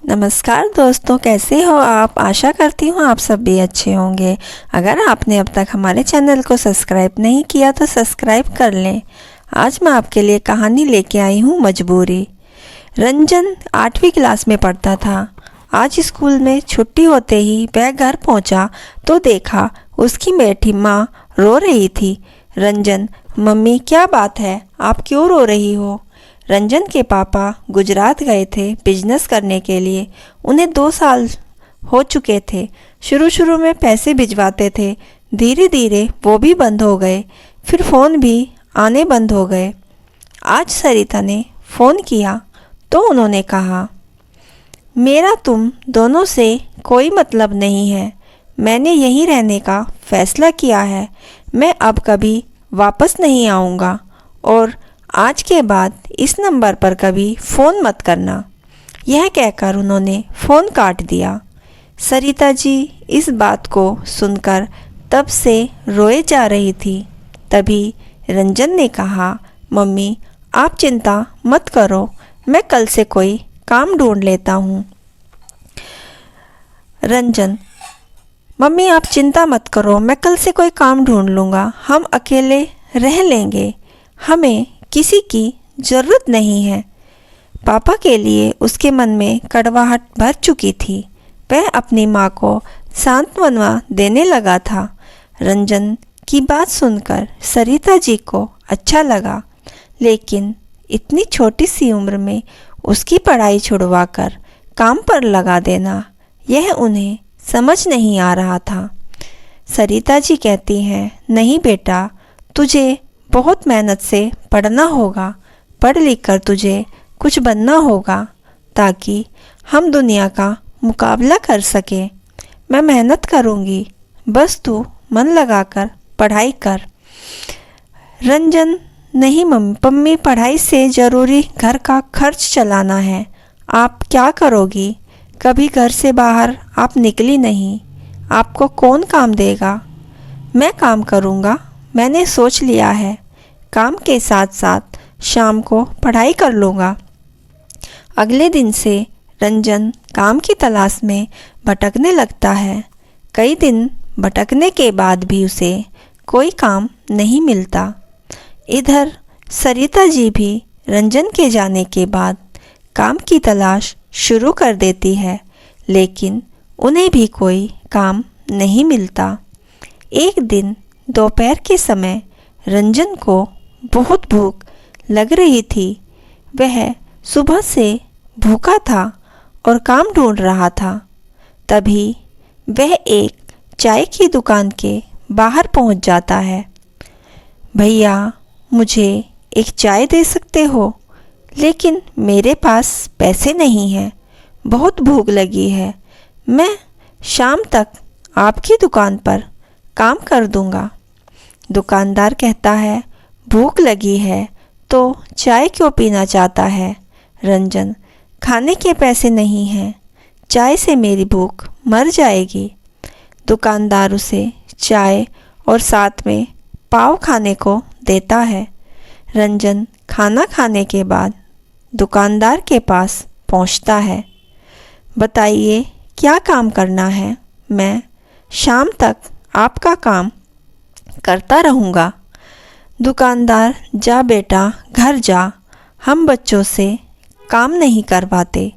नमस्कार दोस्तों, कैसे हो आप। आशा करती हूँ आप सब भी अच्छे होंगे। अगर आपने अब तक हमारे चैनल को सब्सक्राइब नहीं किया तो सब्सक्राइब कर लें। आज मैं आपके लिए कहानी लेके आई हूँ, मजबूरी। रंजन 8वीं क्लास में पढ़ता था। आज स्कूल में छुट्टी होते ही वह घर पहुँचा तो देखा उसकी बेटी माँ रो रही थी। रंजन, मम्मी क्या बात है, आप क्यों रो रही हो। रंजन के पापा गुजरात गए थे बिजनेस करने के लिए। उन्हें 2 साल हो चुके थे। शुरू शुरू में पैसे भिजवाते थे, धीरे धीरे वो भी बंद हो गए। फिर फ़ोन भी आने बंद हो गए। आज सरिता ने फ़ोन किया तो उन्होंने कहा, मेरा तुम दोनों से कोई मतलब नहीं है। मैंने यहीं रहने का फ़ैसला किया है। मैं अब कभी वापस नहीं आऊँगा और आज के बाद इस नंबर पर कभी फ़ोन मत करना। यह कहकर उन्होंने फ़ोन काट दिया। सरिता जी इस बात को सुनकर तब से रोए जा रही थी। तभी रंजन ने कहा, मम्मी आप चिंता मत करो, मैं कल से कोई काम ढूंढ लेता हूँ। रंजन, मम्मी आप चिंता मत करो, मैं कल से कोई काम ढूंढ लूँगा। हम अकेले रह लेंगे, हमें किसी की ज़रूरत नहीं है। पापा के लिए उसके मन में कड़वाहट भर चुकी थी। वह अपनी माँ को सांत्वना देने लगा था। रंजन की बात सुनकर सरिता जी को अच्छा लगा, लेकिन इतनी छोटी सी उम्र में उसकी पढ़ाई छुड़वाकर काम पर लगा देना, यह उन्हें समझ नहीं आ रहा था। सरिता जी कहती हैं, नहीं बेटा, तुझे बहुत मेहनत से पढ़ना होगा। पढ़ लिख कर तुझे कुछ बनना होगा ताकि हम दुनिया का मुकाबला कर सकें। मैं मेहनत करूँगी, बस तू मन लगाकर पढ़ाई कर। रंजन, नहीं मम्मी, पढ़ाई से ज़रूरी घर का खर्च चलाना है। आप क्या करोगी, कभी घर से बाहर आप निकली नहीं, आपको कौन काम देगा। मैं काम करूँगा, मैंने सोच लिया है। काम के साथ साथ शाम को पढ़ाई कर लूँगा। अगले दिन से रंजन काम की तलाश में भटकने लगता है। कई दिन भटकने के बाद भी उसे कोई काम नहीं मिलता। इधर सरिता जी भी रंजन के जाने के बाद काम की तलाश शुरू कर देती है, लेकिन उन्हें भी कोई काम नहीं मिलता। एक दिन दोपहर के समय रंजन को बहुत भूख लग रही थी। वह सुबह से भूखा था और काम ढूंढ रहा था। तभी वह एक चाय की दुकान के बाहर पहुंच जाता है। भैया, मुझे एक चाय दे सकते हो, लेकिन मेरे पास पैसे नहीं हैं। बहुत भूख लगी है। मैं शाम तक आपकी दुकान पर काम कर दूंगा। दुकानदार कहता है, भूख लगी है तो चाय क्यों पीना चाहता है। रंजन, खाने के पैसे नहीं हैं, चाय से मेरी भूख मर जाएगी। दुकानदार उसे चाय और साथ में पाव खाने को देता है। रंजन खाना खाने के बाद दुकानदार के पास पहुंचता है। बताइए क्या काम करना है, मैं शाम तक आपका काम करता रहूँगा। दुकानदार, जा बेटा घर जा, हम बच्चों से काम नहीं करवाते।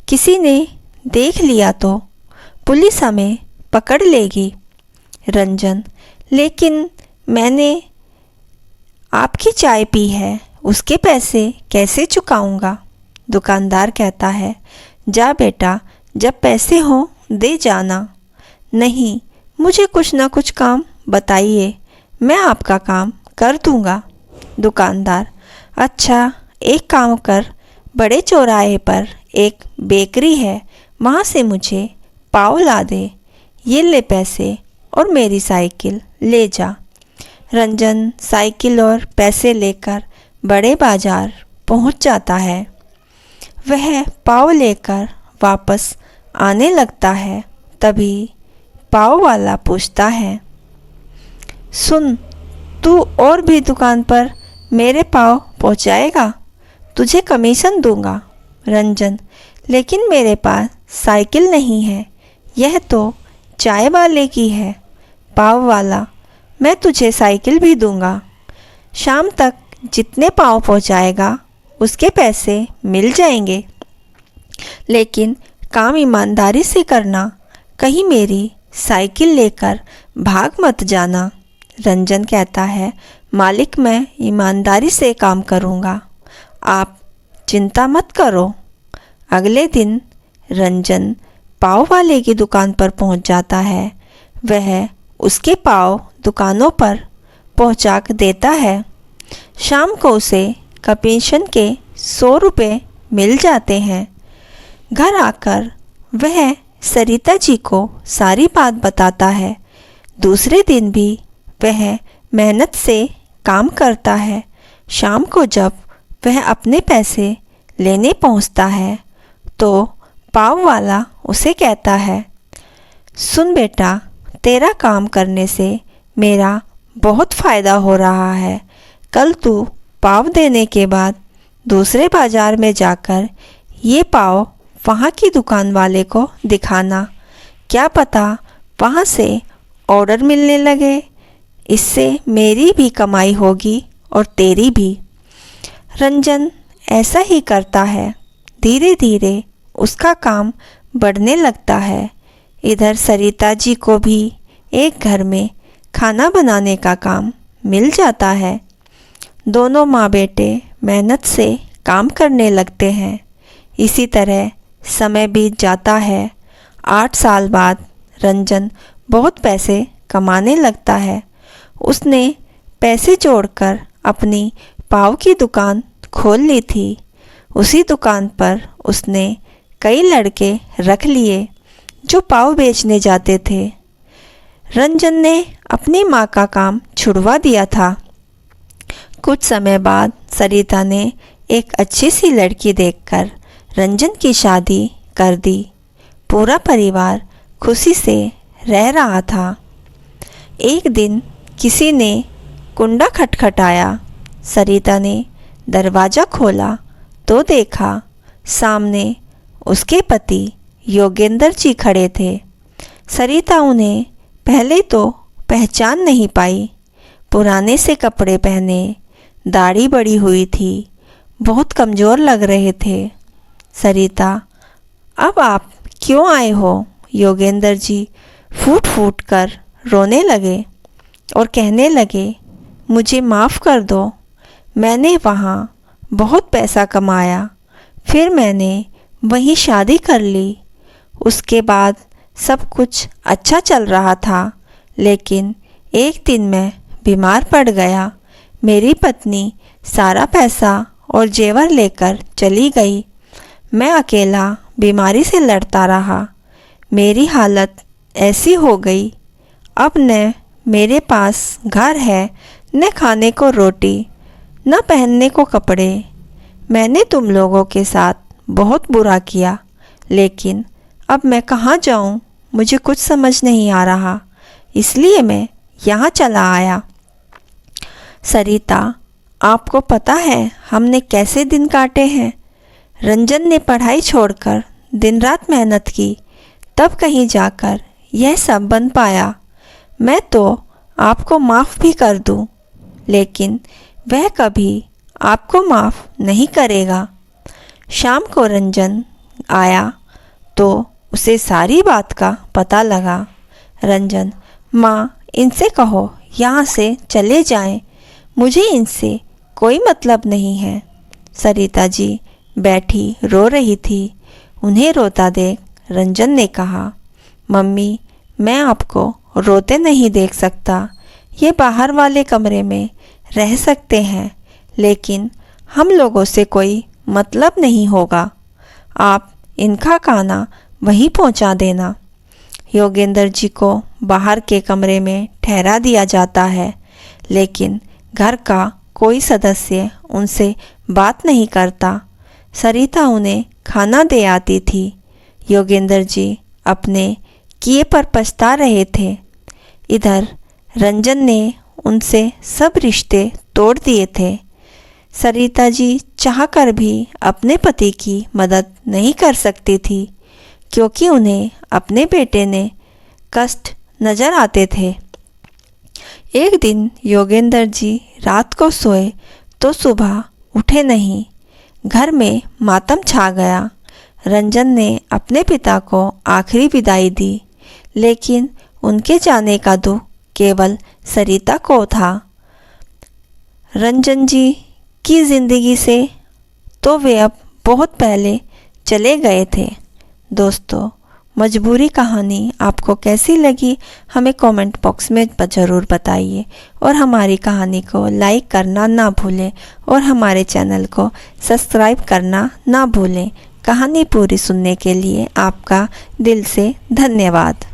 किसी ने देख लिया तो पुलिस हमें पकड़ लेगी। रंजन, लेकिन मैंने आपकी चाय पी है, उसके पैसे कैसे चुकाऊंगा। दुकानदार कहता है, जा बेटा, जब पैसे हो दे जाना। नहीं, मुझे कुछ ना कुछ काम बताइए, मैं आपका काम कर दूंगा। दुकानदार, अच्छा एक काम कर, बड़े चौराहे पर एक बेकरी है, वहाँ से मुझे पाव ला दे। ये ले पैसे और मेरी साइकिल ले जा। रंजन साइकिल और पैसे लेकर बड़े बाजार पहुँच जाता है। वह पाव लेकर वापस आने लगता है। तभी पाव वाला पूछता है, सुन, तू और भी दुकान पर मेरे पाव पहुंचाएगा, तुझे कमीशन दूंगा। रंजन, लेकिन मेरे पास साइकिल नहीं है, यह तो चाय वाले की है। पाव वाला, मैं तुझे साइकिल भी दूंगा। शाम तक जितने पाव पहुंचाएगा उसके पैसे मिल जाएंगे, लेकिन काम ईमानदारी से करना, कहीं मेरी साइकिल लेकर भाग मत जाना। रंजन कहता है, मालिक मैं ईमानदारी से काम करूँगा, आप चिंता मत करो। अगले दिन रंजन पाव वाले की दुकान पर पहुंच जाता है। वह उसके पाव दुकानों पर पहुंचा देता है। शाम को उसे कमीशन के 100 रुपये मिल जाते हैं। घर आकर वह सरिता जी को सारी बात बताता है। दूसरे दिन भी वह मेहनत से काम करता है। शाम को जब वह अपने पैसे लेने पहुंचता है तो पाव वाला उसे कहता है, सुन बेटा, तेरा काम करने से मेरा बहुत फ़ायदा हो रहा है। कल तू पाव देने के बाद दूसरे बाज़ार में जाकर ये पाव वहाँ की दुकान वाले को दिखाना, क्या पता वहाँ से ऑर्डर मिलने लगे। इससे मेरी भी कमाई होगी और तेरी भी। रंजन ऐसा ही करता है। धीरे धीरे उसका काम बढ़ने लगता है। इधर सरिता जी को भी एक घर में खाना बनाने का काम मिल जाता है। दोनों माँ बेटे मेहनत से काम करने लगते हैं। इसी तरह समय बीत जाता है। 8 साल बाद रंजन बहुत पैसे कमाने लगता है। उसने पैसे जोड़कर अपनी पाव की दुकान खोल ली थी। उसी दुकान पर उसने कई लड़के रख लिए जो पाव बेचने जाते थे। रंजन ने अपनी माँ का काम छुड़वा दिया था। कुछ समय बाद सरिता ने एक अच्छी सी लड़की देखकर रंजन की शादी कर दी। पूरा परिवार खुशी से रह रहा था। एक दिन किसी ने कुंडा खटखटाया। सरिता ने दरवाज़ा खोला तो देखा सामने उसके पति योगेंद्र जी खड़े थे। सरिता उन्हें पहले तो पहचान नहीं पाई। पुराने से कपड़े पहने, दाढ़ी बड़ी हुई थी, बहुत कमज़ोर लग रहे थे। सरिता, अब आप क्यों आए हो? योगेंद्र जी फूट फूट कर रोने लगे और कहने लगे, मुझे माफ़ कर दो। मैंने वहाँ बहुत पैसा कमाया, फिर मैंने वहीं शादी कर ली। उसके बाद सब कुछ अच्छा चल रहा था, लेकिन एक दिन मैं बीमार पड़ गया। मेरी पत्नी सारा पैसा और जेवर लेकर चली गई। मैं अकेला बीमारी से लड़ता रहा। मेरी हालत ऐसी हो गई, अब न मेरे पास घर है, न खाने को रोटी, न पहनने को कपड़े। मैंने तुम लोगों के साथ बहुत बुरा किया, लेकिन अब मैं कहाँ जाऊँ? मुझे कुछ समझ नहीं आ रहा, इसलिए मैं यहाँ चला आया। सरिता, आपको पता है हमने कैसे दिन काटे हैं? रंजन ने पढ़ाई छोड़कर दिन रात मेहनत की, तब कहीं जाकर यह सब बन पाया। मैं तो आपको माफ़ भी कर दूं, लेकिन वह कभी आपको माफ़ नहीं करेगा। शाम को रंजन आया तो उसे सारी बात का पता लगा। रंजन, माँ, इनसे कहो यहाँ से चले जाएं, मुझे इनसे कोई मतलब नहीं है। सरिता जी बैठी रो रही थी। उन्हें रोता देख रंजन ने कहा, मम्मी, मैं आपको रोते नहीं देख सकता। ये बाहर वाले कमरे में रह सकते हैं, लेकिन हम लोगों से कोई मतलब नहीं होगा। आप इनका खाना वहीं पहुंचा देना। योगेंद्र जी को बाहर के कमरे में ठहरा दिया जाता है, लेकिन घर का कोई सदस्य उनसे बात नहीं करता। सरिता उन्हें खाना दे आती थी। योगेंद्र जी अपने किए पर पछता रहे थे। इधर रंजन ने उनसे सब रिश्ते तोड़ दिए थे। सरिता जी चाहकर भी अपने पति की मदद नहीं कर सकती थी, क्योंकि उन्हें अपने बेटे ने कष्ट नज़र आते थे। एक दिन योगेंद्र जी रात को सोए तो सुबह उठे नहीं। घर में मातम छा गया। रंजन ने अपने पिता को आखिरी विदाई दी, लेकिन उनके जाने का दुख केवल सरिता को था। रंजन जी की ज़िंदगी से तो वे अब बहुत पहले चले गए थे। दोस्तों, मजबूरी कहानी आपको कैसी लगी हमें कमेंट बॉक्स में ज़रूर बताइए, और हमारी कहानी को लाइक करना ना भूलें और हमारे चैनल को सब्सक्राइब करना ना भूलें। कहानी पूरी सुनने के लिए आपका दिल से धन्यवाद।